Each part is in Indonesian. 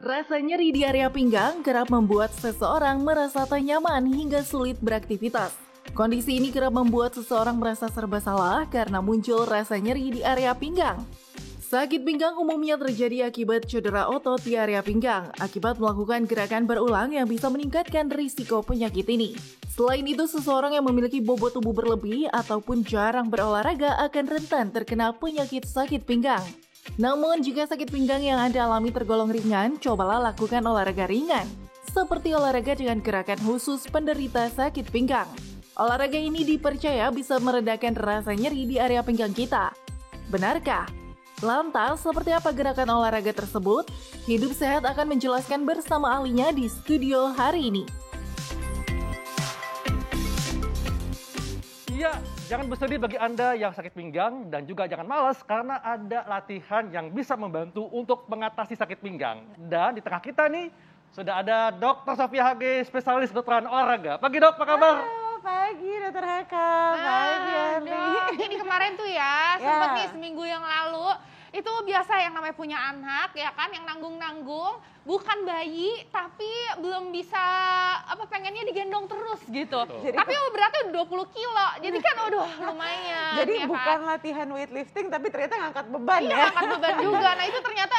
Rasa nyeri di area pinggang kerap membuat seseorang merasa tak nyaman hingga sulit beraktivitas. Kondisi ini kerap membuat seseorang merasa serba salah karena muncul rasa nyeri di area pinggang. Sakit pinggang umumnya terjadi akibat cedera otot di area pinggang, akibat melakukan gerakan berulang yang bisa meningkatkan risiko penyakit ini. Selain itu, seseorang yang memiliki bobot tubuh berlebih ataupun jarang berolahraga akan rentan terkena penyakit sakit pinggang. Namun, jika sakit pinggang yang Anda alami tergolong ringan, cobalah lakukan olahraga ringan, seperti olahraga dengan gerakan khusus penderita sakit pinggang. Olahraga ini dipercaya bisa meredakan rasa nyeri di area pinggang kita. Benarkah? Lantas, seperti apa gerakan olahraga tersebut? Hidup Sehat akan menjelaskan bersama ahlinya di studio hari ini. Iya, jangan bersedih bagi Anda yang sakit pinggang dan juga jangan malas karena ada latihan yang bisa membantu untuk mengatasi sakit pinggang. Dan di tengah kita nih sudah ada Dr. Sofia HG, spesialis kedokteran olahraga. Pagi Dok, apa kabar? Halo, pagi Dr. Haka, pagi Andi. Ini kemarin tuh ya, sempet nih seminggu yang lalu, itu biasa yang namanya punya anak ya kan, yang nanggung-nanggung, bukan bayi tapi belum bisa pengennya digendong terus gitu. Jadi, tapi beratnya udah 20 kilo, jadi kan udah lumayan. Jadi ya bukan kan? latihan weightlifting tapi ternyata ngangkat beban Iya, ya. angkat beban juga. Nah itu ternyata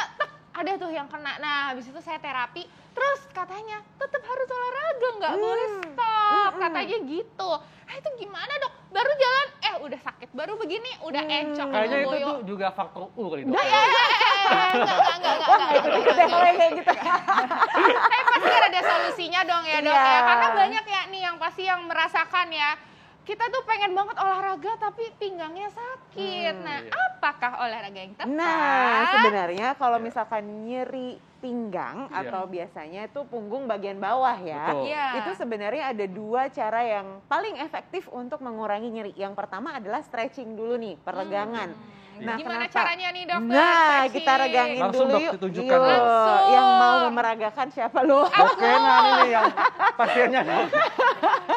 ada tuh yang kena. Nah habis itu saya terapi, terus katanya tetap harus olahraga, nggak boleh stop, katanya gitu. Nah itu gimana Dok? Baru jalan, udah sakit, baru begini, udah encok. Kayaknya itu boyo. tuh juga faktor U kali Dok. Enggak. Ikut deh kalau yang kayak gitu. Tapi pasti ada solusinya dong ya Dok Iya. ya. Karena banyak ya nih yang pasti yang merasakan ya. Kita tuh pengen banget olahraga tapi pinggangnya sakit. Nah, apakah olahraga yang tepat? Nah, sebenarnya kalau misalkan nyeri pinggang atau biasanya itu punggung bagian bawah ya. Betul. Iya. Itu sebenarnya ada dua cara yang paling efektif untuk mengurangi nyeri. Yang pertama adalah stretching dulu nih, peregangan. Nah, Gimana kenapa? caranya nih Dokter? Nah, Stretching. kita regangin Langsung, dulu Dok, yuk. ditunjukkan, Yuk, Langsung. yang mau meragakan siapa lu? Oke, nah ini yang pasiennya Dok.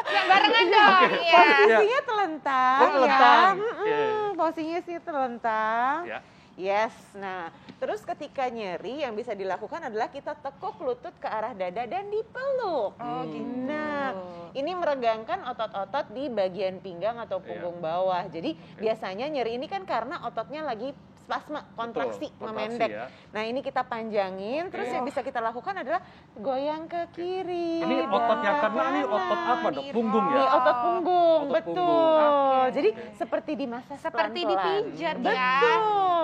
Yang barengan dong. Iya. Posisinya telentang, Oh, telentang. ya. Iya. Posisinya sih telentang. Ya. Yes, nah terus ketika nyeri yang bisa dilakukan adalah kita tekuk lutut ke arah dada dan dipeluk. Oh, gitu. Nah, ini meregangkan otot-otot di bagian pinggang atau punggung bawah. Jadi biasanya nyeri ini kan karena ototnya lagi spasme, kontraksi, Betul, memendek. kontraksi ya. Nah ini kita panjangin, terus yang bisa kita lakukan adalah goyang ke kiri. Ini otot yang kena nih otot apa Dok? Punggung Di ya? otot punggung, Otot betul. punggung. Jadi seperti dimasak Seperti pelan-pelan. dipijat ya. Betul.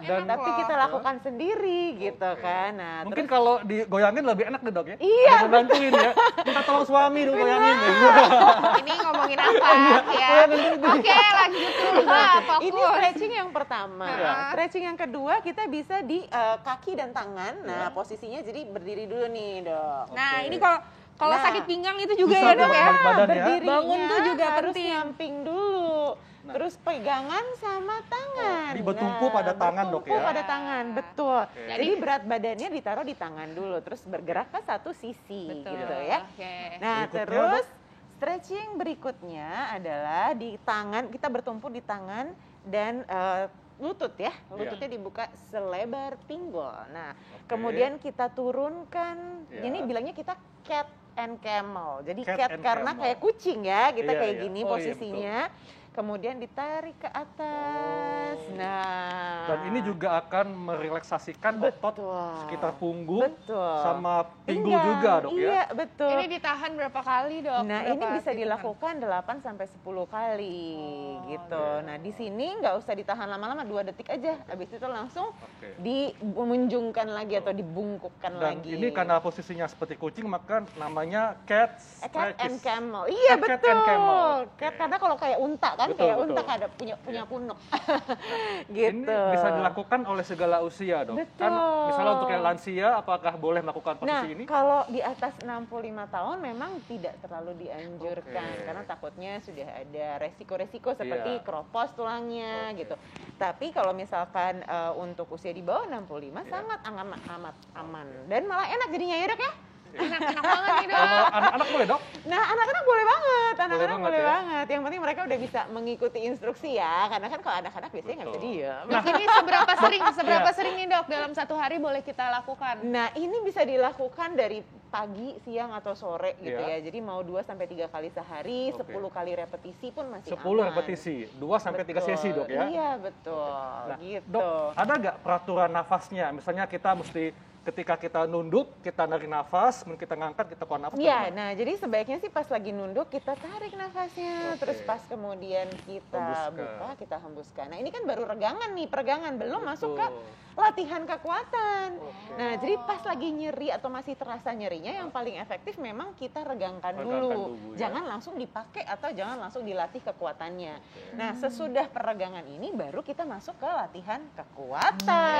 Dan- Tapi kita lakukan sendiri gitu kan. Nah, Mungkin terus kalau digoyangin lebih enak deh Dok ya? Iya, Ada bantuin ya. Minta tolong suami dong goyangin. Ini ngomongin apa ya? Oke, lanjut dulu. Fokus. ini stretching yang pertama. Iya. Stretching yang kedua kita bisa di kaki dan tangan. Nah, posisinya jadi berdiri dulu nih, Dok. Nah, Oke. ini kalau Nah. sakit pinggang itu juga Susah ya Dok ya. balik badan ya. Berdirinya Bangun tuh juga harus penting. nyamping dulu. Nah. Terus pegangan sama tangan. Ini bertumpu pada tangan, Dok, bertumpu ya? pada tangan, betul. Oke. Jadi berat badannya ditaruh di tangan dulu, terus bergerak ke satu sisi Betul. gitu ya. Oke. Nah, Berikutnya, terus stretching berikutnya adalah di tangan, kita bertumpu di tangan dan lutut ya, lututnya dibuka selebar pinggul. Nah, kemudian kita turunkan, Ya. ini bilangnya kita cat and camel. Jadi Cat cat and karena camel. kayak kucing ya, kita Iya, kayak iya. gini Oh, iya, posisinya. Kemudian ditarik ke atas. Nah, Dan ini juga akan merelaksasikan otot Betul. sekitar punggung Betul. sama pinggul Pinggang. juga Dok ya? Iya, betul. Ini ditahan berapa kali Dok? Nah, ini Berapa bisa hitungan? dilakukan 8 sampai 10 kali gitu. Nah, di sini nggak usah ditahan lama-lama, 2 detik aja. Habis itu langsung Oke. dimunjungkan lagi atau dibungkukkan Dan lagi. ini karena posisinya seperti kucing maka namanya cat Cat and stretches. camel. Iya, Cat betul. and camel. Cat Oke. karena kalau kayak unta kan, Betul, kayak betul. unta ada punya punuk. Ini gitu. bisa dilakukan oleh segala usia Dok. Kan Betul. misalnya untuk yang lansia apakah boleh melakukan posisi Nah, ini? kalau di atas 65 tahun memang tidak terlalu dianjurkan Oke. karena takutnya sudah ada resiko-resiko seperti Iya. kropos tulangnya Oke. gitu. Tapi kalau misalkan untuk usia di bawah 65 Iya. sangat amat aman dan malah enak jadinya ya Dok ya. Enak banget nih, Dok. Kalau anak-anak boleh, Dok? Nah, anak-anak boleh banget, anak-anak banget boleh ya. banget. Yang penting mereka udah bisa mengikuti instruksi ya, karena kan kalau anak-anak biasanya nggak bisa Betul. diem. Nah, ini seberapa sering nih, Dok, dalam satu hari boleh kita lakukan? Nah, ini bisa dilakukan dari pagi, siang, atau sore gitu Iya. ya. Jadi mau 2-3 kali sehari, Oke. 10 kali repetisi pun masih 10 aman. repetisi, 2-3 sesi, Dok ya? Iya, betul. Nah, Gitu. Dok, ada nggak peraturan nafasnya? Misalnya kita mesti ketika kita nunduk, kita narik nafas, kemudian kita ngangkat, kita keluar nafas. Iya, nah jadi sebaiknya sih pas lagi nunduk kita tarik nafasnya, Oke. terus pas kemudian kita Hembuskan. buka, kita hembuskan. Nah ini kan baru regangan nih, peregangan, belum masuk ke Betul. latihan kekuatan. Oke. Nah jadi pas lagi nyeri atau masih terasa nyerinya, yang paling efektif memang kita regangkan Regangkan dulu. dulu, ya. Jangan langsung dipakai atau jangan langsung dilatih kekuatannya. Oke. Nah sesudah peregangan ini baru kita masuk ke latihan kekuatan.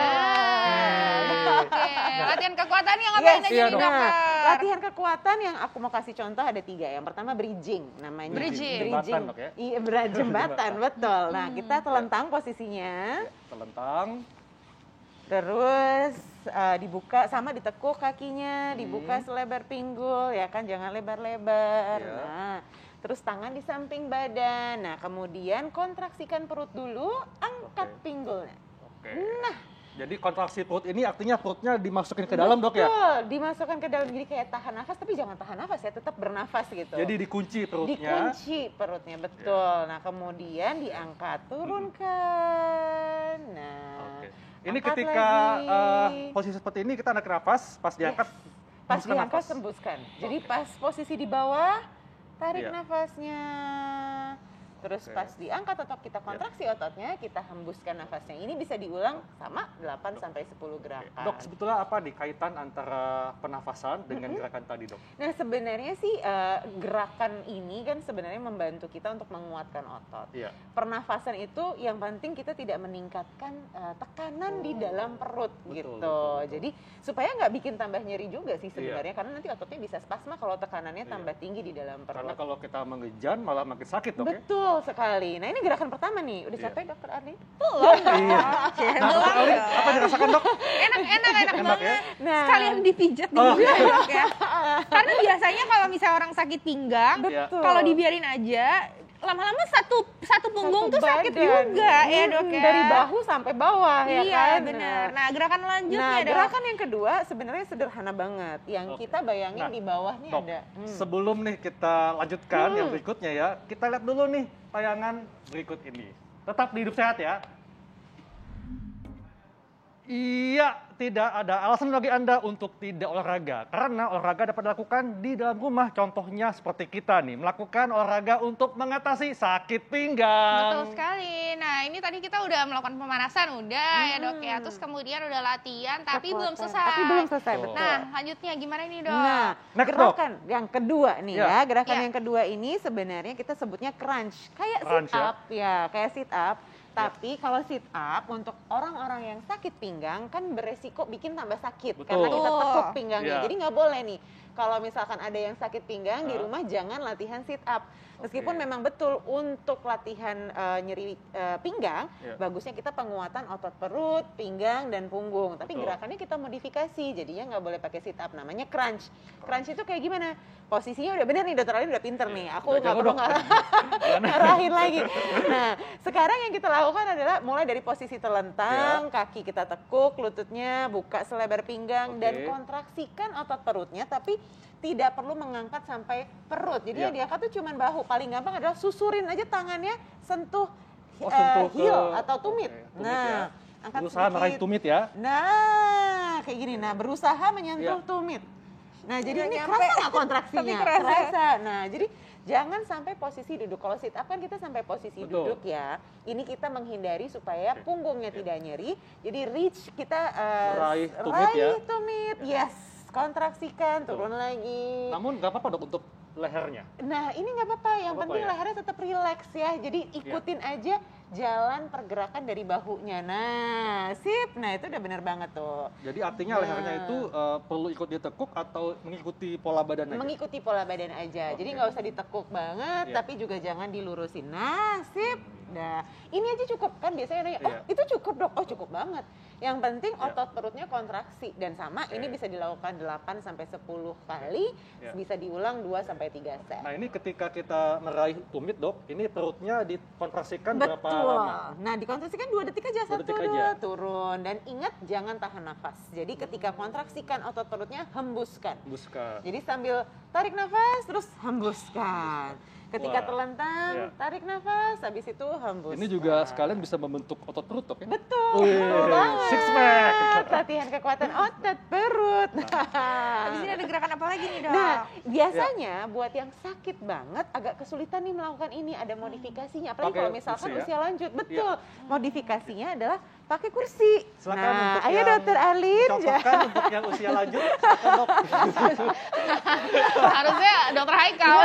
Oke, latihan kekuatan yang Yes, ngapain aja iya nih, dong. Dokter? Nah, latihan kekuatan yang aku mau kasih contoh ada 3. Yang pertama bridging namanya. Bridging. Jembatan, Dok, ya? Iya, jembatan, betul. Nah, kita telentang posisinya, Ya, telentang. terus dibuka sama ditekuk kakinya, Hmm. dibuka selebar pinggul, ya kan, jangan lebar-lebar. Ya. Nah, terus tangan di samping badan. Nah, kemudian kontraksikan perut dulu, angkat Oke. pinggulnya. Oke. Jadi kontraksi perut ini artinya perutnya dimasukin ke dalam, Dok, ya? Betul, dimasukkan ke dalam, jadi kayak tahan nafas, tapi jangan tahan nafas ya, tetap bernafas gitu. Jadi dikunci perutnya. Dikunci perutnya, betul. Nah, kemudian diangkat, turunkan. Nah, Oke. Ini angkat ketika lagi. posisi seperti ini kita narik nafas, pas diangkat Pas hembuskan diangkat, nafas. tembuskan. Jadi pas posisi di bawah, tarik Iya. nafasnya. Terus Oke. pas diangkat atau kita kontraksi ototnya, kita hembuskan nafasnya. Ini bisa diulang sama 8-10 gerakan. Dok, sebetulnya apa nih kaitan antara pernafasan dengan gerakan tadi, Dok? Nah sebenarnya sih gerakan ini kan sebenarnya membantu kita untuk menguatkan otot. Iya. Pernafasan itu yang penting kita tidak meningkatkan tekanan di dalam perut Betul, gitu. betul. Jadi supaya nggak bikin tambah nyeri juga sih Iya. sebenarnya, karena nanti ototnya bisa spasma kalau tekanannya Iya. tambah tinggi di dalam Karena perut. kalau kita mengejan malah makin sakit, Dok, ya? Betul sekali. Nah ini gerakan pertama nih. Udah Iya. capek Dokter Ardi? Iya. Nah, Dokter Ali, apa dirasakan, Dok? Enak Enak ya? banget. Nah, Sekalian dipijat di Oh. juga, Dok, ya. Karena biasanya kalau misalnya orang sakit pinggang, Iya. betul. kalau dibiarin aja, lama-lama satu punggung Satu tuh sakit badan. juga ya, Dok, ya. Dari bahu sampai bawah ya Iya, kan. benar. Nah, gerakan lanjutnya, Nah, Dok. gerakan yang kedua sebenarnya sederhana banget. Yang Oke. kita bayangin Nah, di bawah nih Dok, ada. sebelum nih kita lanjutkan yang berikutnya ya, kita lihat dulu nih tayangan berikut ini. Tetap di Hidup Sehat ya. Iya, tidak ada alasan bagi Anda untuk tidak olahraga. Karena olahraga dapat dilakukan di dalam rumah. Contohnya seperti kita nih, melakukan olahraga untuk mengatasi sakit pinggang. Betul sekali. Nah, ini tadi kita udah melakukan pemanasan, udah ya, Dok, ya. Terus kemudian udah latihan, tapi belum Kekuatan. selesai. Tapi belum selesai, Betul. betul. Nah, lanjutnya gimana nih, Dok? Nah, Next, gerakan yang kedua nih Ya. ya. Gerakan Ya. yang kedua ini sebenarnya kita sebutnya crunch. Kayak Crunch, sit up ya, kayak sit up. Tapi kalau sit up untuk orang-orang yang sakit pinggang kan beresiko bikin tambah sakit Betul. karena kita tekuk Betul. pinggangnya. Iya. Jadi nggak boleh nih. Kalau misalkan ada yang sakit pinggang di Hah? rumah jangan latihan sit up. Meskipun Oke. memang betul untuk latihan nyeri pinggang, Iya. bagusnya kita penguatan otot perut, pinggang, dan punggung. Tapi Betul. gerakannya kita modifikasi, jadinya nggak boleh pakai sit up. Namanya crunch. Crunch itu kayak gimana? Posisinya udah bener nih, Dokter Ali udah pinter nih. Aku Udah nggak jago, perlu Dok. ngarahin lagi. Nah, sekarang yang kita lakukan adalah mulai dari posisi telentang, kaki kita tekuk, lututnya buka selebar pinggang, dan Oke. kontraksikan otot perutnya, tapi tidak perlu mengangkat sampai perut. Jadi Iya. yang diangkat tuh cuman bahu. Paling gampang adalah susurin aja tangannya, sentuh, Sentuh ke heel atau tumit. Oke, tumit Nah, ya. angkat Berusaha meraih sedikit. tumit ya. Nah, kayak gini. Nah, berusaha menyentuh Iya. tumit. Nah, jadi Nggak ini nyampe. kerasa nggak kontraksinya? Tapi kerasa. Nah, jadi jangan sampai posisi duduk. Kalau sit up kan kita sampai posisi Betul. duduk ya. Ini kita menghindari supaya Oke. punggungnya tidak nyeri. Jadi reach kita Meraih tumit ya. tumit. Yes, kontraksikan, Betul. turun lagi. Namun nggak apa-apa, Dok, untuk lehernya. Nah, ini nggak apa-apa. Yang Nggak penting apa-apa ya? lehernya tetap rileks ya. Jadi ikutin aja jalan pergerakan dari bahunya. Nah, sip. Nah, itu udah bener banget tuh. Jadi artinya Nah. lehernya itu perlu ikut ditekuk atau mengikuti pola badan aja? Mengikuti pola badan aja. Jadi Oke. nggak usah ditekuk banget, Iya. tapi juga jangan dilurusin. Nah, sip. Nah, ini aja cukup kan biasanya ada yang, oh Iya. itu cukup Dok. Oh cukup banget. Yang penting Ya. otot perutnya kontraksi dan sama Oke. ini bisa dilakukan 8 sampai 10 kali, Ya. bisa diulang 2 sampai 3 set. Nah, ini ketika kita meraih tumit, Dok, ini perutnya dikontraksikan berapa Betul. lama? Nah, dikontraksikan 2 detik aja, 2 1, detik 2, aja. turun. Dan ingat jangan tahan nafas. Jadi ketika kontraksikan otot perutnya, hembuskan. Buskan. Jadi sambil tarik nafas, terus hembuskan. Ketika Wah, terlentang, iya. tarik nafas, habis itu hembuskan. Ini juga sekalian bisa membentuk otot perut, Dok, ya? Betul, Wih, betul banget. six pack. Latihan kekuatan otot perut. Habis ini ada gerakan apa lagi nih, Dok? Nah, biasanya buat yang sakit banget agak kesulitan nih melakukan ini, ada modifikasinya. Apalagi Pakai kalau misalkan kursi ya? usia lanjut, betul. Modifikasinya adalah pakai kursi. Silakan Nah, untuk ayo yang Dokter Alin. Contohkan untuk yang usia lanjut, silakan, Dok. Harusnya dokter Haikal.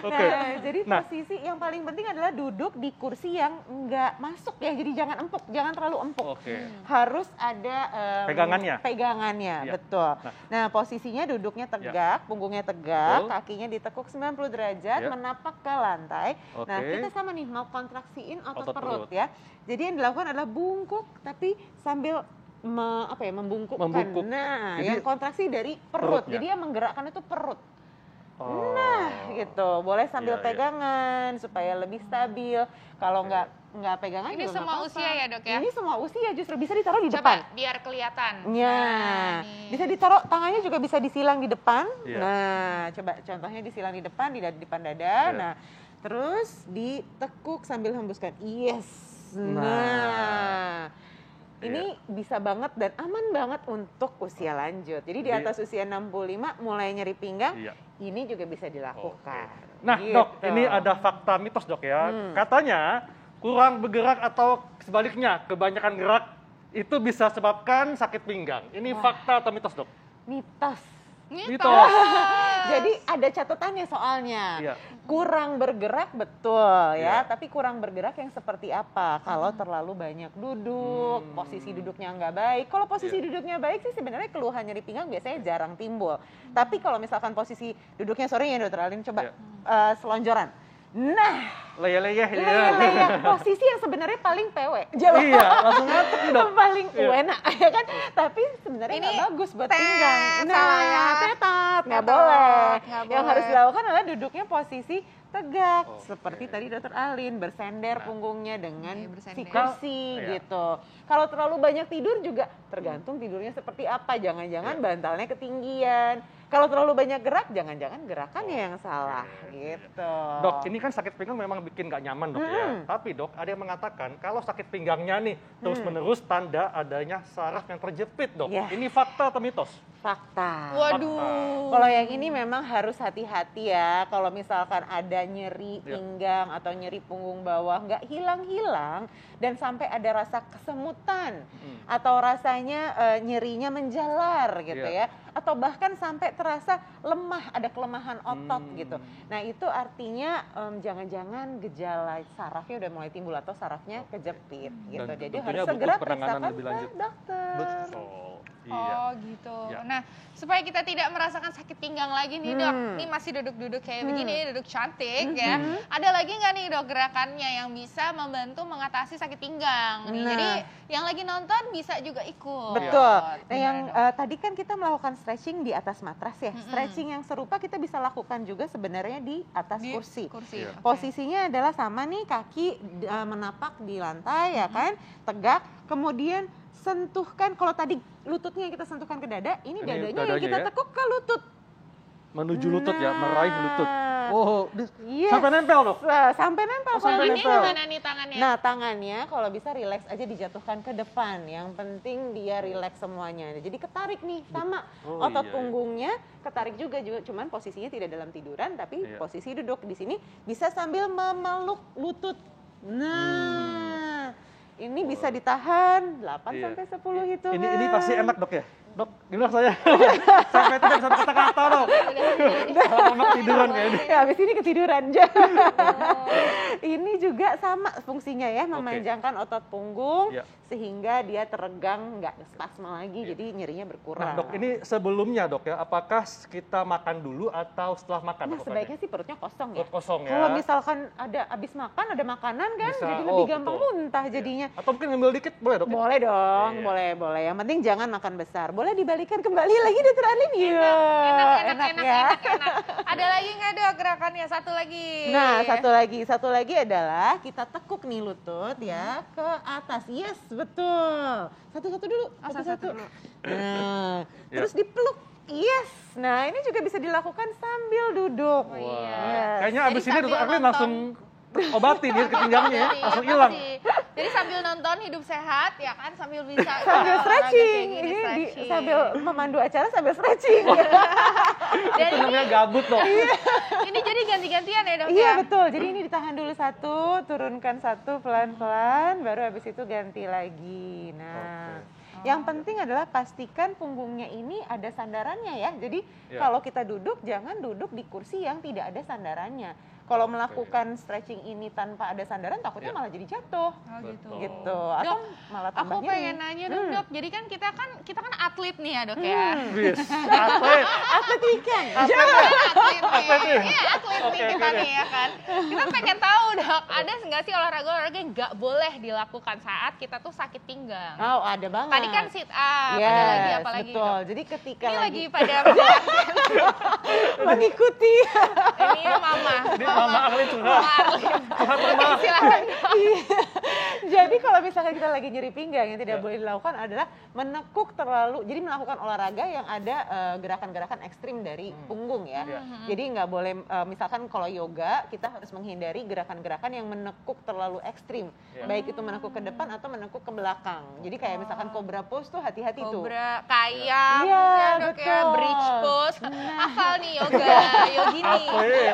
Oke. Nah, jadi Nah. posisi yang paling penting adalah duduk di kursi yang enggak masuk ya. Jadi jangan empuk, jangan terlalu empuk. Oke. Harus ada Pegangannya. Pegangannya, Iya. betul. Nah. Nah, posisinya duduknya tegak, punggungnya tegak, Betul. kakinya ditekuk 90 derajat, Iya. menapak ke lantai. Oke. Nah, kita sama nih mau kontraksiin otot, Otot perut perut. ya. Jadi yang dilakukan adalah bungkuk tapi sambil membungkukkan. Membungkuk. Nah, Jadi yang kontraksi dari perut. perutnya. Jadi yang menggerakkan itu perut. Oh. Nah, gitu. Boleh sambil Iya, iya. pegangan supaya lebih stabil. Kalau Oke. nggak pegangan Ini juga nggak semua apa-apa. usia ya, Dok, ya? Ini semua usia justru bisa ditaruh di Coba depan. biar kelihatan. Ya, nih. bisa ditaruh tangannya juga bisa disilang di depan. Iya. Nah, coba contohnya disilang di depan, di depan dada. Iya. Nah, terus ditekuk sambil hembuskan. Yes. Nah. Nah. Iya. Ini bisa banget dan aman banget untuk usia lanjut. Jadi di Jadi- atas usia 65 mulai nyeri pinggang, Iya. ini juga bisa dilakukan. Nah, Gitu. Dok, ini ada fakta mitos, Dok, ya. Katanya kurang bergerak atau sebaliknya kebanyakan gerak itu bisa sebabkan sakit pinggang. Ini fakta atau mitos, Dok? mitos. Mitos. Jadi ada catatannya soalnya. Iya. Kurang bergerak betul ya, Iya. tapi kurang bergerak yang seperti apa? Kalau terlalu banyak duduk, posisi duduknya nggak baik. Kalau posisi Iya. duduknya baik sih sebenarnya keluhan nyeri pinggang biasanya jarang timbul. Tapi kalau misalkan posisi duduknya, sorry ya Dokter Alin, coba selonjoran. Nah, Leyeh-leyeh, ya. leyeh-leyeh, posisi yang sebenarnya paling pewe. Jawab. Iya, langsung ngantuk nih, Dok. Paling Iya. enak ya kan, tapi sebenarnya Ini nggak bagus buat tet, pinggang. salah ya. Tetot nggak Tetot, boleh. nggak Yang harus boleh. dilakukan adalah duduknya posisi tegak, Oke. seperti tadi Dokter Alin, bersender punggungnya dengan Oke, bersender. si kursi Iya. gitu. Kalau terlalu banyak tidur juga tergantung tidurnya seperti apa. Jangan-jangan Iya. bantalnya ketinggian. Kalau terlalu banyak gerak, jangan-jangan gerakannya yang salah Oke. gitu. Dok, ini kan sakit pinggang memang bikin nggak nyaman, Dok, ya. Tapi, Dok, ada yang mengatakan kalau sakit pinggangnya nih terus-menerus tanda adanya saraf yang terjepit, Dok. Iya. Ini fakta atau mitos? Fakta. Waduh. Kalau yang ini memang harus hati-hati ya. Kalau misalkan ada nyeri Ya. pinggang atau nyeri punggung bawah nggak hilang-hilang dan sampai ada rasa kesemutan atau rasanya nyerinya menjalar gitu Ya. ya. Atau bahkan sampai terasa lemah, ada kelemahan otot gitu. Nah itu artinya jangan-jangan gejala sarafnya udah mulai timbul atau sarafnya kejepit gitu. Dan Jadi tentunya harus butuh segera penanganan periksakan lebih ke lanjut. dokter. Betul. Iya. Oh gitu. Ya. Nah, supaya kita tidak merasakan sakit pinggang lagi nih, Dok. Ini masih duduk-duduk kayak begini, duduk cantik ya. Ada lagi nggak nih, Dok, gerakannya yang bisa membantu mengatasi sakit pinggang nih? Nah. Jadi yang lagi nonton bisa juga ikut. Betul. Nah, Gimana, yang Dok? tadi kan kita melakukan stretching di atas matras ya. Stretching yang serupa kita bisa lakukan juga sebenarnya di atas Di kursi. Iya. Oke. Posisinya adalah sama nih, kaki menapak di lantai ya kan, tegak. Kemudian sentuhkan, kalau tadi lututnya yang kita sentuhkan ke dada, ini Ini dadanya yang dadanya kita ya. tekuk ke lutut. Menuju lutut ya, Nah. meraih lutut. Oh, Yes. sampai nempel, Dok. Sampai nempel. Oh, sampai Tangannya nempel. gimana nih tangannya? Nah, tangannya kalau bisa rileks aja dijatuhkan ke depan. Yang penting dia rileks semuanya. Jadi ketarik nih sama Oh, otot iya, iya. punggungnya, ketarik juga cuman posisinya tidak dalam tiduran tapi Iya. posisi duduk di sini bisa sambil memeluk lutut. Nah, ini bisa ditahan 8 Iya. sampai 10 hitungan. Ini pasti enak, Dok, ya? Dok, gimana saya? Sampai tidak bisa kata-kata, Dok. Anak tiduran kayaknya. Ya, habis ini ketiduran aja. Ini juga sama fungsinya ya, memanjangkan otot punggung sehingga dia teregang, nggak spasme lagi, jadi nyerinya berkurang. Nah, Dok, ini sebelumnya, Dok ya, apakah kita makan dulu atau setelah makan? Nah, sebaiknya sih perutnya kosong ya. Perut kosong ya. Kalau misalkan ada habis makan, ada makanan kan, Bisa, jadi lebih gampang betul. muntah jadinya. Atau mungkin ngambil dikit, boleh, Dok? Boleh dong, boleh. Yang penting jangan makan besar. Boleh dibalikan kembali lagi, Dokter Alin? Iya. Enak. Ada lagi nggak Dok gerakannya? Satu lagi. Nah, satu lagi adalah kita tekuk nih lutut ya ke atas. Yes, betul. Satu-satu dulu. Satu-satu. Nah, terus dipeluk. Yes. Nah, ini juga bisa dilakukan sambil duduk. Oh, iya. Wah. Kayaknya Jadi abis ini sambil Dokter Arlin nonton. langsung obati dia ketinggangnya ya, langsung hilang. Jadi sambil nonton Hidup Sehat ya kan, sambil bisa Sambil olahraga stretching. kayak gini, Ini stretching. sambil memandu acara sambil stretching. Dan Itu namanya gabut, Dok. ini jadi ganti-gantian ya Dok Iya ya? betul, jadi ini ditahan dulu satu, turunkan satu pelan-pelan, baru habis itu ganti lagi. Nah, yang penting adalah pastikan punggungnya ini ada sandarannya ya. Jadi kalau kita duduk, jangan duduk di kursi yang tidak ada sandarannya. Kalau melakukan stretching ini tanpa ada sandaran, takutnya malah jadi jatuh. Oh gitu. Gitu, atau Dok, malah aku tambah pengen nyeri. nanya dong Dok, jadi kan kita kan atlet nih ya Dok ya? Wis, atlet. Atlet weekend. Atlet nih, Atlet. iya atlet nih Oke, kita oke. nih ya kan. Kita pengen tahu Dok, ada nggak sih olahraga yang nggak boleh dilakukan saat kita tuh sakit pinggang? Oh, ada banget. Tadi kan sit up, Yes, ada lagi apa lagi betul. Dok? Jadi ketika Ini lagi lagi pada mengikuti. ini mama. Ini Mama Arlin sudah. Mama Arlin. Oke, silakan Dok. Jadi kalau misalkan kita lagi nyeri pinggang, yang tidak boleh dilakukan adalah menekuk terlalu, jadi melakukan olahraga yang ada gerakan-gerakan ekstrim dari punggung ya. Jadi nggak boleh, misalkan kalau yoga, kita harus menghindari gerakan-gerakan yang menekuk terlalu ekstrim. Baik itu menekuk ke depan atau menekuk ke belakang. Jadi kayak misalkan cobra pose tuh hati-hati tuh. Cobra, kayam, Iya, ya Dok ya, betul. bridge pose. Hafal nih yoga, yogini.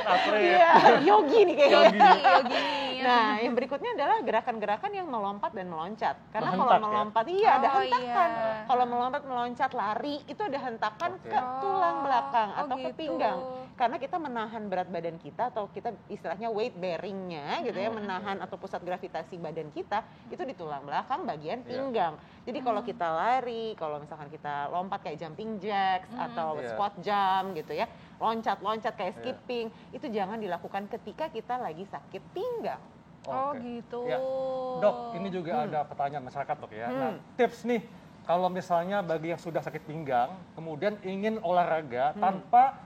Atlet. Iya, yogi nih kayaknya. Yogini. Nah, yang berikutnya adalah gerakan-gerakan yang melompat dan meloncat. Karena kalau Menghentak ya? melompat, iya ada Oh, hentakan. iya. Kalau melompat, meloncat, lari, itu ada hentakan ke tulang belakang atau ke gitu. pinggang. Karena kita menahan berat badan kita atau kita istilahnya weight bearingnya gitu ya, menahan atau pusat gravitasi badan kita itu di tulang belakang bagian pinggang. Jadi kalau kita lari, kalau misalkan kita lompat kayak jumping jacks atau squat jump gitu ya, loncat-loncat kayak skipping, itu jangan dilakukan ketika kita lagi sakit pinggang. Oh Oke. gitu. Ya. Dok, ini juga ada pertanyaan masyarakat, Dok ya. Nah, tips nih, kalau misalnya bagi yang sudah sakit pinggang, kemudian ingin olahraga tanpa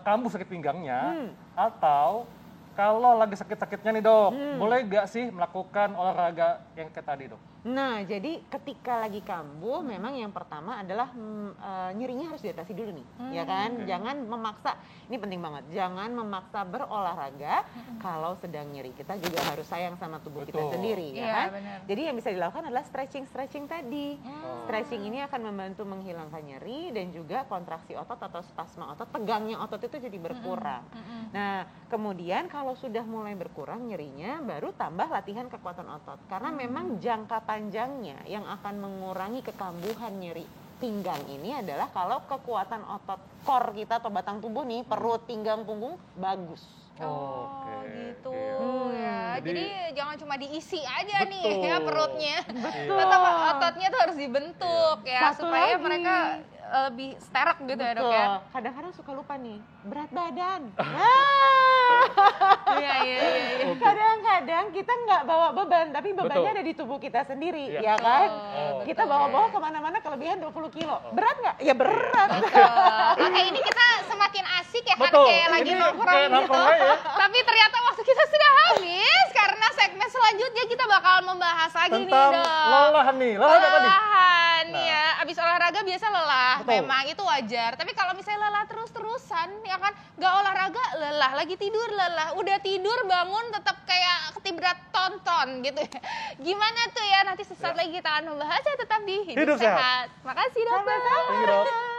kambuh sakit pinggangnya, atau kalau lagi sakit-sakitnya nih Dok, boleh gak sih melakukan olahraga yang kayak tadi Dok? Nah, jadi ketika lagi kambuh, memang yang pertama adalah nyerinya harus diatasi dulu nih, ya kan? Jangan memaksa, ini penting banget, jangan memaksa berolahraga kalau sedang nyeri. Kita juga harus sayang sama tubuh kita sendiri, ya Iya, kan? benar. Jadi yang bisa dilakukan adalah stretching tadi. Stretching ini akan membantu menghilangkan nyeri dan juga kontraksi otot atau spasma otot, tegangnya otot itu jadi berkurang. Nah, kemudian kalau sudah mulai berkurang nyerinya, baru tambah latihan kekuatan otot. Karena memang jangka panjangnya yang akan mengurangi kekambuhan nyeri pinggang ini adalah kalau kekuatan otot core kita atau batang tubuh nih, perut, pinggang, punggung bagus. Oh Oke, gitu iya. ya. Jadi- Jadi jangan cuma diisi aja nih Betul. ya perutnya. Betul. Tetap ototnya tuh harus dibentuk ya Satu supaya lagi. mereka lebih sterek gitu ya Dok ya. Kadang-kadang suka lupa nih, berat badan. Iya. Kadang-kadang kita nggak bawa beban, tapi bebannya Betul. ada di tubuh kita sendiri, Iya. ya kan? Betul, Kita betul. bawa-bawa kemana-mana kelebihan 20 kilo. Berat nggak? Ya berat. Oke, ini kita semakin asik ya kan Betul. kayak lagi Ini nongkrong kayak gitu. nongkrong aja ya. Tapi ternyata waktu kita sudah habis karena segmen selanjutnya kita bakal membahas lagi nih Tentang Dok. lelahan nih, lelahan apa nih? Lelahan Nah. ya, abis olahraga biasa lelah, Betul. memang itu wajar. Tapi kalau misalnya lelah terus-terusan, ya kan, nggak olahraga lelah, lagi tidur lelah, udah tidur bangun tetap kayak ketibrat tonton gitu ya. Gimana tuh ya? Nanti sesaat lagi kita akan membahasnya tetap di Hidup Hidup Sehat. Sehat. Makasih dokter. Thank you, Dok.